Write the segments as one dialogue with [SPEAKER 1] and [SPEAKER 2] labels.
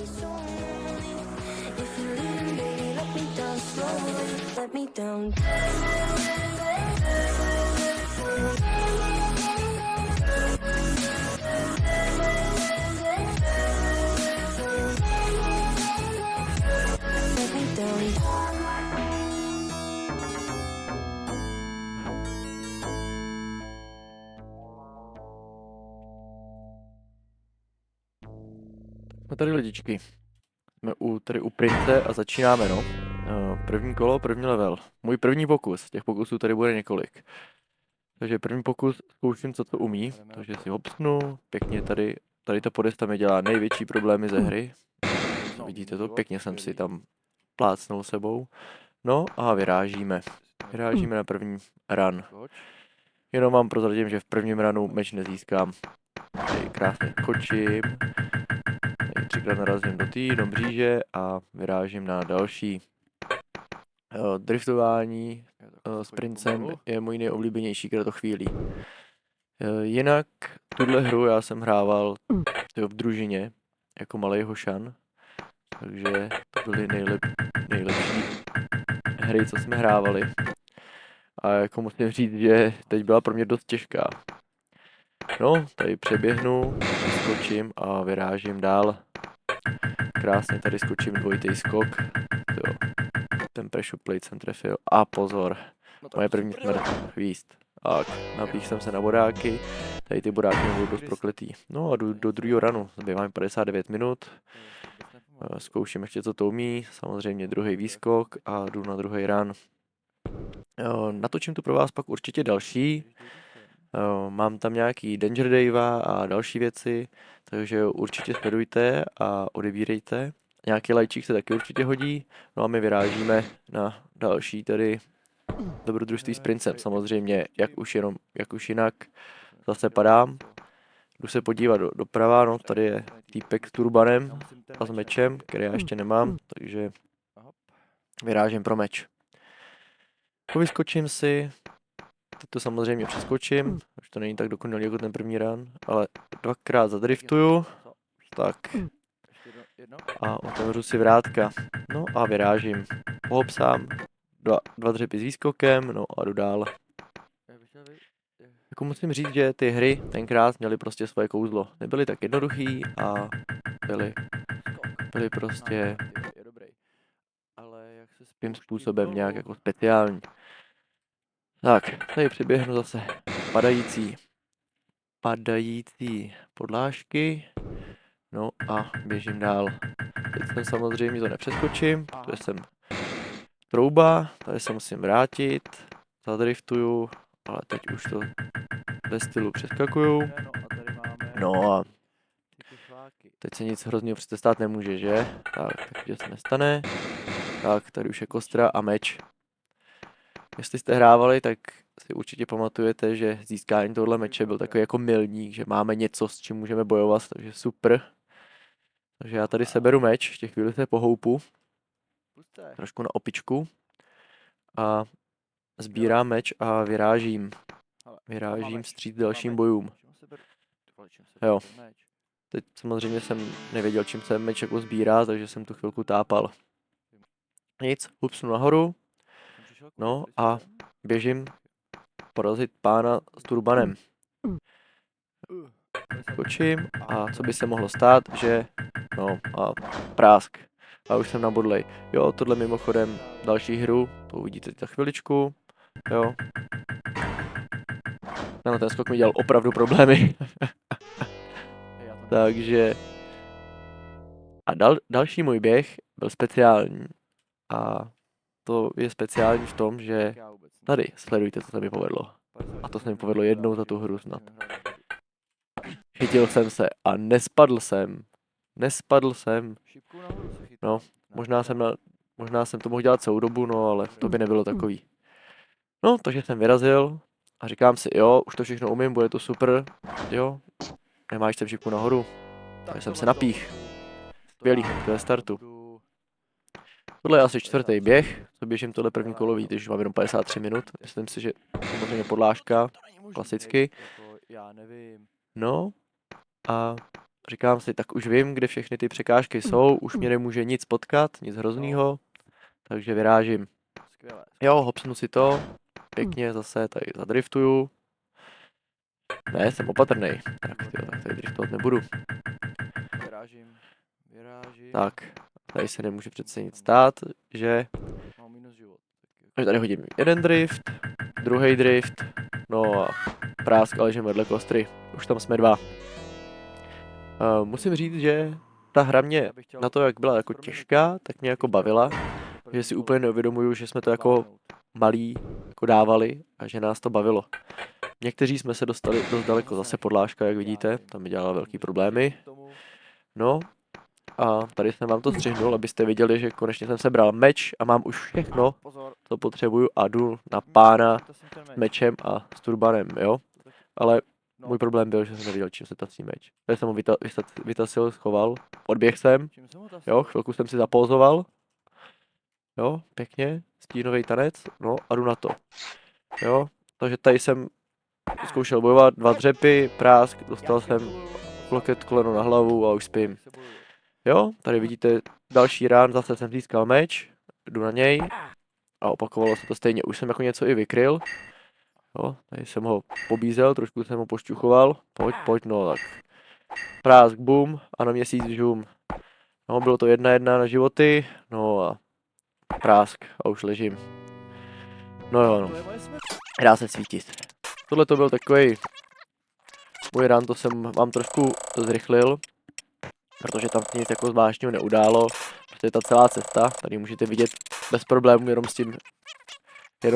[SPEAKER 1] If you're leaving, baby, let me down slowly. Let me down. Let me down.
[SPEAKER 2] Jsme tady lidičky. Jsme tady u prince a začínáme, no. První kolo, první level. Můj první pokus, těch pokusů tady bude několik. Takže první pokus zkouším, co to umí. Takže si hopsnu, pěkně tady ta podesta mi dělá největší problémy ze hry. Vidíte to, pěkně jsem si tam plácnul sebou. No a vyrážíme. Vyrážíme na první run. Jenom vám prozradím, že v prvním runu meč nezískám. Tady krásně skočím. Tady 3krát narazím do mříže a vyrážím na další. Driftování s princem je můj nejoblíbenější k této chvíli. Jinak tuhle hru já jsem hrával v družině jako malej hošan, takže to byly nejlepší hry, co jsme hrávali. A jako musím říct, že teď byla pro mě dost těžká. No, tady přeběhnu, skočím a vyrážím dál. Krásně tady skočím dvojitý skok. Jo. Ten pressure plate jsem trefil. A pozor, moje první smrt, hvízd. Tak, napích jsem se na bodáky. Tady ty bodáky budou dost prokletý. No a jdu do druhého runu. Zbývá 59 minut. Zkouším ještě, co to umí. Samozřejmě druhý výskok a jdu na druhý run. Natočím tu pro vás pak určitě další. Mám tam nějaký Danger Dave a další věci, takže určitě sledujte a odebírejte. Nějaký lajčík se taky určitě hodí. No a my vyrážíme na další tady dobrodružství s princem. Samozřejmě, jak už jinak zase padám. Jdu se podívat doprava, no tady je týpek s turbanem a s mečem, který já ještě nemám, takže vyrážím pro meč. Vyskočím si, teď to samozřejmě přeskočím, už to není tak dokonalý jako ten první run, ale dvakrát zadriftuju, tak a otevřu si vrátka, no a vyrážím, pohopsám, dva dřepy s výskokem, no a jdu dál. Jako musím říct, že ty hry tenkrát měly prostě svoje kouzlo, nebyly tak jednoduchý a byly prostě ale jak se svým způsobem nějak jako speciální. Tak, tady přiběhnu zase padající podlážky. No a běžím dál. Teď jsem samozřejmě to nepřeskočím, protože jsem trouba, tady se musím vrátit, zadriftuju, ale teď už to ve stylu přeskakuju. No a teď se nic hroznýho přece stát nemůže, že? Tak, takže se nestane. Tak, tady už je kostra a meč. Jestli jste hrávali, tak si určitě pamatujete, že získání tohle meče byl takový jako milník, že máme něco, s čím můžeme bojovat, takže super. Takže já tady seberu meč, ještě chvíli se pohoupu, trošku na opičku a sbírám meč a vyrážím vstříc dalším bojům. Jo. Teď samozřejmě jsem nevěděl, čím se meč jako sbírá, takže jsem tu chvilku tápal. Nic, hupsnu nahoru, no a běžím porazit pána s turbanem. Skočím a co by se mohlo stát, že no a prásk. A už jsem na bodlej. Jo, tohle mimochodem další hru, to uvidíte za chviličku. Jo. No, ten skok mi dělal opravdu problémy. Takže a další můj běh byl speciální. A to je speciální v tom, že tady sledujte, co se mi povedlo. A to se mi povedlo jednou za tu hru snad. Chytil jsem se a nespadl jsem. No, možná jsem to mohl dělat celou dobu, no ale to by nebylo takový. No, takže jsem vyrazil a říkám si, jo, už to všechno umím, bude to super, jo. Nemáš sem šipku nahoru. Takže jsem se napích. Skvělý, to je startu. Tohle je asi čtvrtý běh, co běžím tohle první kolo, víte, že mám jenom 53 minut. Myslím si, že samozřejmě podlážka, klasicky. No a říkám si, tak už vím, kde všechny ty překážky jsou, už mě nemůže nic potkat, nic hroznýho, takže vyrážím.
[SPEAKER 3] Skvělé.
[SPEAKER 2] Jo, hopsnu si to, pěkně zase tady zadriftuju. Ne, jsem opatrnej. Tak jo, tak tady driftovat nebudu.
[SPEAKER 3] Vyrážím.
[SPEAKER 2] Tak, tady se nemůže přece nic stát, že...
[SPEAKER 3] Mám minus život.
[SPEAKER 2] Takže tady hodím jeden drift, druhý drift, no a prásk, ale že vedle kostry. Už tam jsme dva. Musím říct, že ta hra mě na to, jak byla jako těžká, tak mě jako bavila. Že si úplně neuvědomuju, že jsme to jako malí jako dávali a že nás to bavilo. Někteří jsme se dostali dost daleko, zase podlážka, jak vidíte, tam mi dělala velký problémy. No a tady jsem vám to střihnul, abyste viděli, že konečně jsem sebral meč a mám už všechno, co potřebuju a jdu na pána s mečem a s turbanem, jo. Ale můj problém byl, že jsem nevěděl, čím se tací meč. Takže jsem ho vytasil, schoval, odběh jsem, jo, chvilku jsem si zapózoval, jo, pěkně, stínový tanec, no a jdu na to, jo. Takže tady jsem zkoušel bojovat, 2 dřepy, prásk, dostal jsem loket, koleno na hlavu a už spím. Jo, tady vidíte další rán, zase jsem získal meč, jdu na něj a opakovalo se to stejně, už jsem jako něco i vykryl. Jo, tady jsem ho pobízel, trošku jsem ho pošťuchoval, pojď, no tak. Prásk, boom a na měsíc žum. No, bylo to 1-1 na životy, no a prásk a už ležím. No jo, no. Dá se svítit. Tohle to byl takový můj run, to jsem vám trošku zrychlil, protože tam nic jako zvláštního neudálo. Prostě ta celá cesta, tady můžete vidět bez problémů, jenom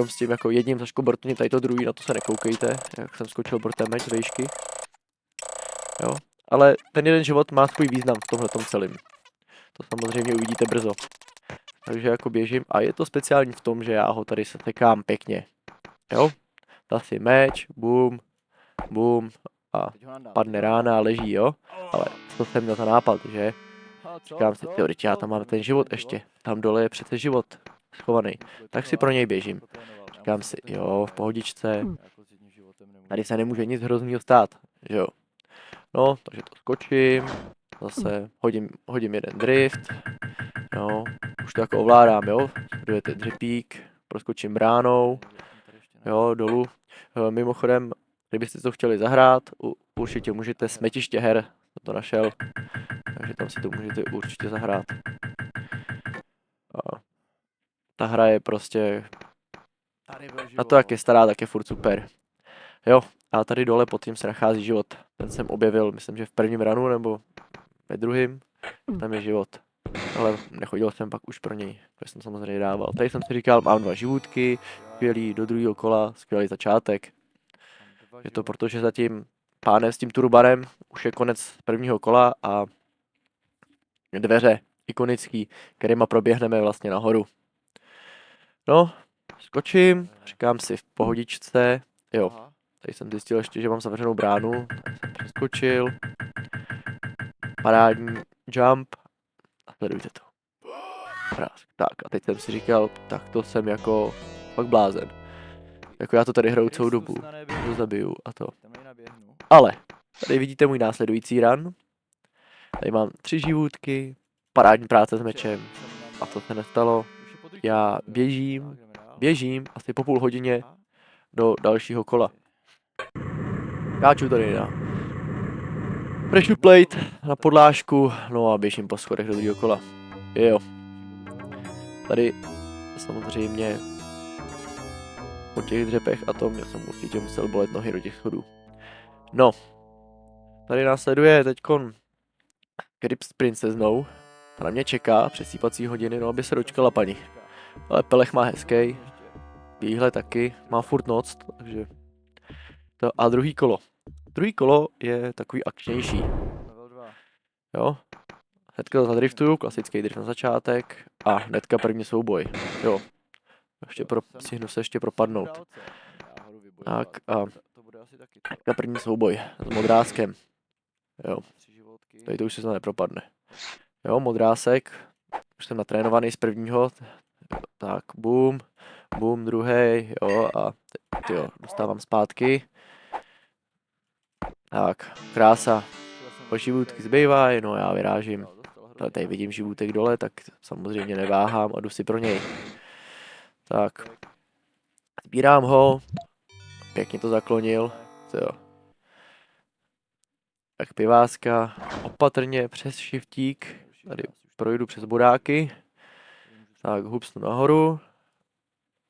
[SPEAKER 2] s tím jako jedním zaškobortním, tady to druhý, na to se nekoukejte, jak jsem skočil bortem meč z výšky. Jo, ale ten jeden život má svůj význam v tomhletom celém. To samozřejmě uvidíte brzo. Takže jako běžím a je to speciální v tom, že já ho tady sesekám pěkně. Jo, dá si meč, boom, boom a padne rána a leží, jo. Ale to jsem měl za nápad, že? Říkám si, teď já tam mám ten život ještě. Tam dole je přece život schovaný. Tak si pro něj běžím. Říkám si, jo, v pohodičce. Tady se nemůže nic hroznýho stát, že jo. No, takže to skočím. Zase hodím jeden drift. No, už to jako ovládám, jo. Sledujete dřepík, proskočím bránou. Jo, dolů. Mimochodem, kdybyste to chtěli zahrát, určitě můžete, Smetiště her, jsem to našel. Takže tam si to můžete určitě zahrát. A ta hra je prostě, na to jak je stará, tak je furt super. Jo, a tady dole pod tím se nachází život. Ten jsem objevil, myslím, že v prvním ranu nebo ve druhém. Tam je život. Ale nechodil jsem pak už pro něj, protože jsem samozřejmě dával. Tady jsem si říkal, mám 2 životky, skvělý do druhého kola, skvělý začátek. Je to proto, že za tím pánem s tím turbanem už je konec prvního kola a dveře ikonický, kterýma proběhneme vlastně nahoru. No, skočím, říkám si v pohodičce, jo, tady jsem zjistil ještě, že mám zavřenou bránu, tak jsem přeskočil, parádní jump a sledujte to. Tak a teď jsem si říkal, tak to jsem jako fakt blázen. Jako já to tady hraju celou dobu, to zabiju a to. Ale, tady vidíte můj následující run. Tady mám 3 životky, parádní práce s mečem a to se nestalo. Já běžím asi po půl hodině do dalšího kola. Káču tady na pressure plate, na podlážku, no a běžím po schodech do druhého kola. Jo. Tady samozřejmě po těch dřepech a tom, já jsem určitě musel bolet nohy do těch schodů. No, tady následuje teďkon Crips princeznou. Ta na mě čeká přesýpací hodiny, no aby se dočkala paní. Ale pelech má hezký, výhled taky, má furt noc, takže to. A druhý kolo. Druhý kolo je takový akčnější. Jo, hnedka zadriftuju, klasický drift na začátek a hnedka první souboj. Jo, stihnu se ještě propadnout. Tak a hnedka první souboj s modráskem. Jo, tady to už se to nepropadne. Jo, modrásek, už jsem natrénovaný z prvního, tak boom, boom druhý, jo a teď jo, dostávám zpátky. Tak, krása. O životky zbývají, no já vyrážím. Tady vidím životek dole, tak samozřejmě neváhám a jdu si pro něj. Tak. Sbírám ho. Pěkně to zaklonil. Jo. Tak piváska. Opatrně přes šiftík. Tady projdu přes bodáky. Tak hupsnu nahoru.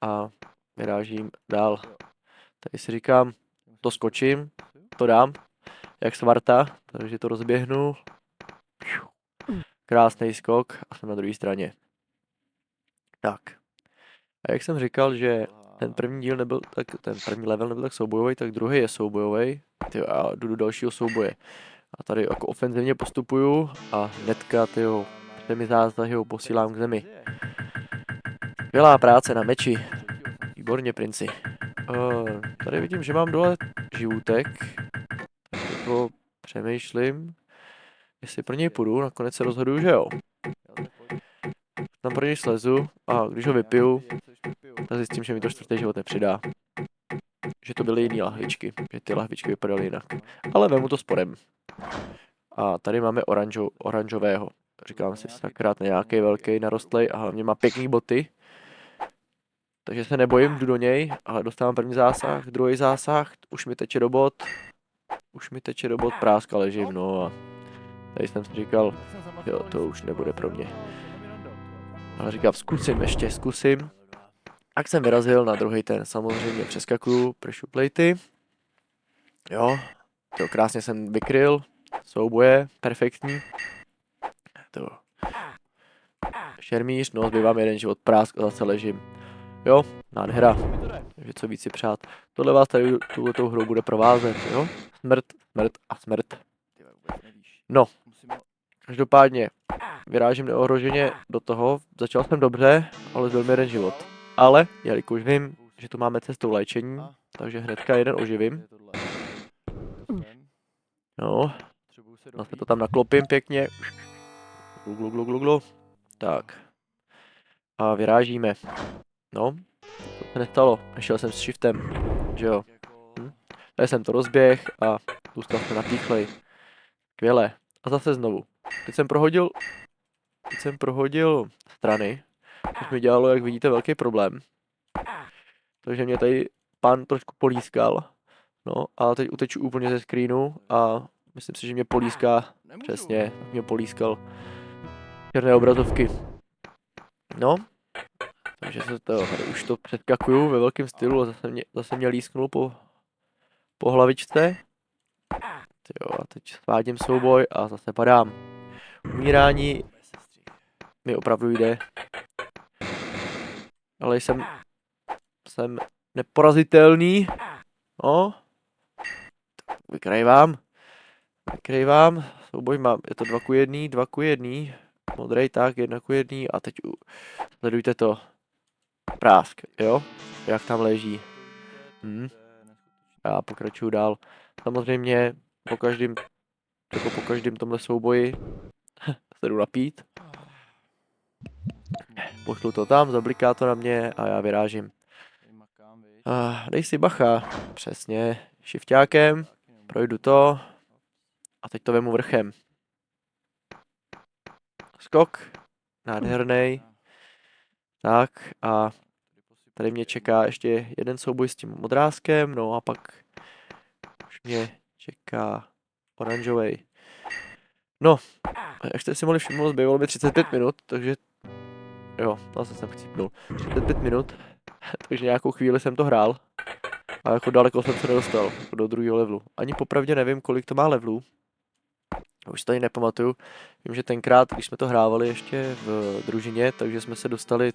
[SPEAKER 2] A vyrážím dál. Tady si říkám, to skočím, to dám, jak svarta, takže to rozběhnu. Krásný skok a jsem na druhé straně. Tak. A jak jsem říkal, že ten první díl nebyl tak, ten první level nebyl tak soubojový, tak druhý je soubojový. A jdu do dalšího souboje. A tady jako ofenzivně postupuju a hnedka všemi zásahy ho posílám k zemi. Skvělá práce na meči. Výborně, princi. Tady vidím, že mám dole životek. Jako přemýšlím, jestli pro něj půjdu, nakonec se rozhoduju, že jo. Tam pro něj slezu a když ho vypiju, tak zjistím, že mi to čtvrtý život nepřidá. Že to byly jiné lahvičky, že ty lahvičky vypadaly jinak. Ale vemu to sporem. A tady máme oranžového. Říkám si, sakrát nějaký velký narostlej a hlavně má pěkný boty. Takže se nebojím, jdu do něj, ale dostávám první zásah, druhý zásah, už mi teče do bot. Práska ležím, no a tady jsem si říkal, jo, to už nebude pro mě. Ale říkám, zkusím. Tak jsem vyrazil na druhý ten, samozřejmě přeskakuju pressure platey. Jo, to krásně jsem vykryl, souboje, perfektní. To. Šermíř, no zbývám jeden život, prásk a zase ležím. Jo, nádhera, takže co víc si přát. Tohle vás tady tuhletou hrou bude provázet, jo? Smrt. No, každopádně vyrážím neohroženě do toho, začal jsem dobře, ale zbyl mi jeden život. Ale, jelikož vím, že tu máme cestou léčení, takže hnedka jeden oživím. No, zase to tam naklopím pěkně. Glu. Tak. A vyrážíme. No, to se nestalo, nešel jsem s shiftem, že jo. Tady jsem to rozběh a zůstal jsem napíchlej. Skvěle. A zase znovu. Teď jsem prohodil strany, což mi dělalo, jak vidíte, velký problém. Takže mě tady pan trošku polískal. No a teď uteču úplně ze screenu a myslím si, že mě políská, přesně, mě polískal černé obrazovky. No, takže se tady už to předkakuju ve velkém stylu a zase mě lísknul po hlavičce. Jo, a teď svádím souboj a zase padám. Umírání mi opravdu jde. Ale jsem neporazitelný. No. Vykrývám. Souboj mám, je to 2:1. Modrej tak, 1:1 a teď sledujte to. Prásk, jo? Jak tam leží. Já pokračuju dál. Samozřejmě po každém tomhle souboji se jdu napít. Pošlu to tam, zabliká to na mě a já vyrážím. Dej si bacha. Přesně. Shiftákem. Projdu to. A teď to vemu vrchem. Skok. Nádherný. Tak a tady mě čeká ještě jeden souboj s tím modráskem. No a pak už mě čeká oranžovej. No, jak jste si mohli všimnout, zbývalo mi 35 minut, takže jo, zase jsem chcípnul. 35 minut, takže nějakou chvíli jsem to hrál. A jako daleko jsem se nedostal, jako do druhého levelu. Ani popravdě nevím, kolik to má levelů. Už to ani nepamatuju. Vím, že tenkrát, když jsme to hrávali ještě v družině, takže jsme se dostali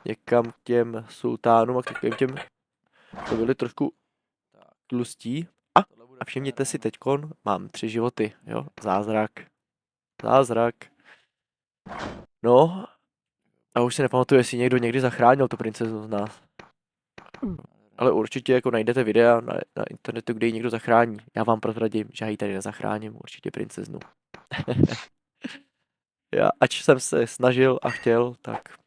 [SPEAKER 2] někam k těm sultánům a k takovým těm, to byli trošku tlustí. A všimněte si teďkon, mám 3 životy, jo, zázrak. No, a už si nepamatuju, jestli někdo někdy zachránil tu princeznu z nás. Ale určitě jako najdete videa na internetu, kde ji někdo zachrání. Já vám prozradím, že já ji tady nezachráním, určitě princeznu. Já, ač jsem se snažil a chtěl, tak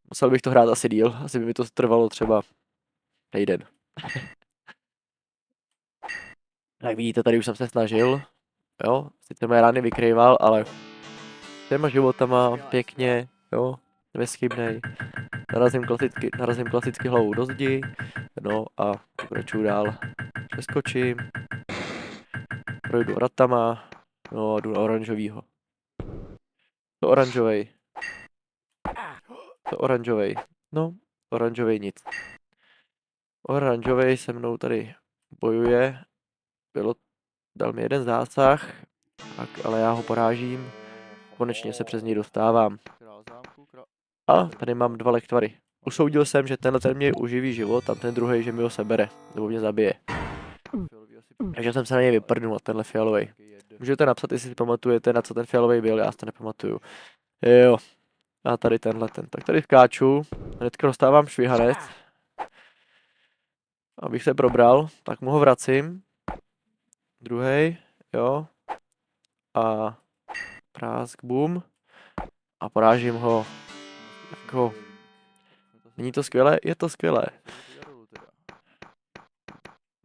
[SPEAKER 2] musel bych to hrát asi díl, asi by mi to trvalo třeba týden. Jak vidíte, tady už jsem se snažil, jo, sice moje rány vykrýval, ale těma životama pěkně, jo, bezchybnej. Narazím klasicky hlavou do zdi, no a pokračuju dál. Přeskočím, projdu ratama, no a jdu na oranžovýho. To oranžovej, no, oranžovej nic. Oranžovej se mnou tady bojuje, dal mi jeden zásah, tak, ale já ho porážím, konečně se přes něj dostávám.
[SPEAKER 3] Král zámku, král...
[SPEAKER 2] A tady mám 2 lektvary. Usoudil jsem, že tenhle ten mě uživí život a ten druhý, že mi ho sebere, nebo mě zabije. Takže jsem se na něj vyprdnul, tenhle fialovej. Můžete napsat, jestli si pamatujete, na co ten fialovej byl, já si to nepamatuju. Jo. A tady tenhle ten. Tak tady skáču, hnedka dostávám švihanec. Abych se probral, tak mu ho vracím. Druhej, jo. A prásk, boom. A porážím ho. Jako... Není to skvělé? Je to skvělé.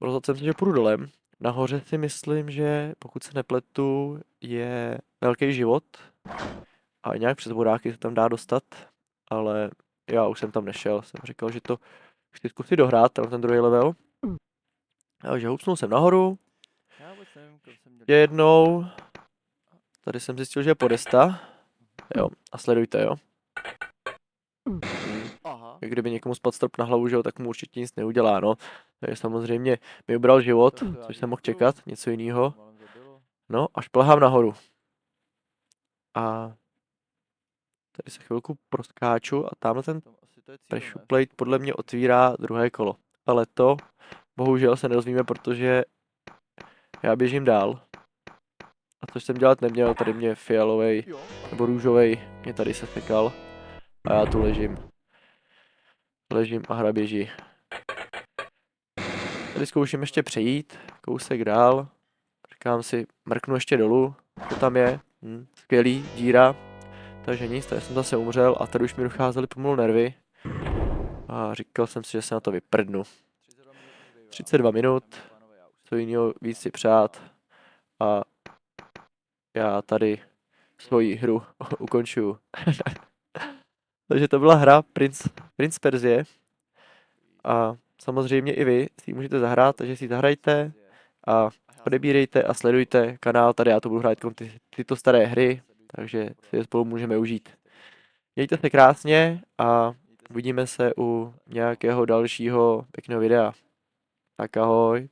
[SPEAKER 2] Rozhodl jsem se, že půjdu dolem. Nahoře si myslím, že pokud se nepletu, je velký život. A nějak přes vodáky se tam dá dostat. Ale já už jsem tam nešel. Jsem říkal, že to chci zkusit dohrát, ten druhý level. Takže hupsnul jsem nahoru. Jednou. Tady jsem zjistil, že je podesta. Jo, a sledujte, jo.
[SPEAKER 3] Aha.
[SPEAKER 2] Kdyby někomu spadl strop na hlavu, že jo, tak mu určitě nic neudělá, no. Takže samozřejmě mi ubral život, což jsem mohl čekat, něco jiného. No, až plhám nahoru. A tady se chvilku proskáču a tamhle ten pressure plate podle mě otvírá druhé kolo. Ale to bohužel se nedozvíme, protože já běžím dál. A což jsem dělat neměl, tady mě fialovej nebo růžovej mě tady se sekal. A já tu ležím. Ležím a hra běží. Tady zkouším ještě přejít, kousek dál. Říkám si, mrknu ještě dolů, to tam je. Skvělý, díra. Takže nic, tady jsem zase umřel a tady už mi docházely pomalu nervy. A říkal jsem si, že se na to vyprdnu. 32 minut, co jiného víc si přát. A já tady svoji hru ukončuju. Takže to byla hra Prince Persie. A samozřejmě i vy si ji můžete zahrát, takže si ji zahrajte a odebírejte a sledujte kanál, tady já to budu hrát tyto staré hry, takže si je spolu můžeme užít. Mějte se krásně a uvidíme se u nějakého dalšího pěkného videa. Tak ahoj.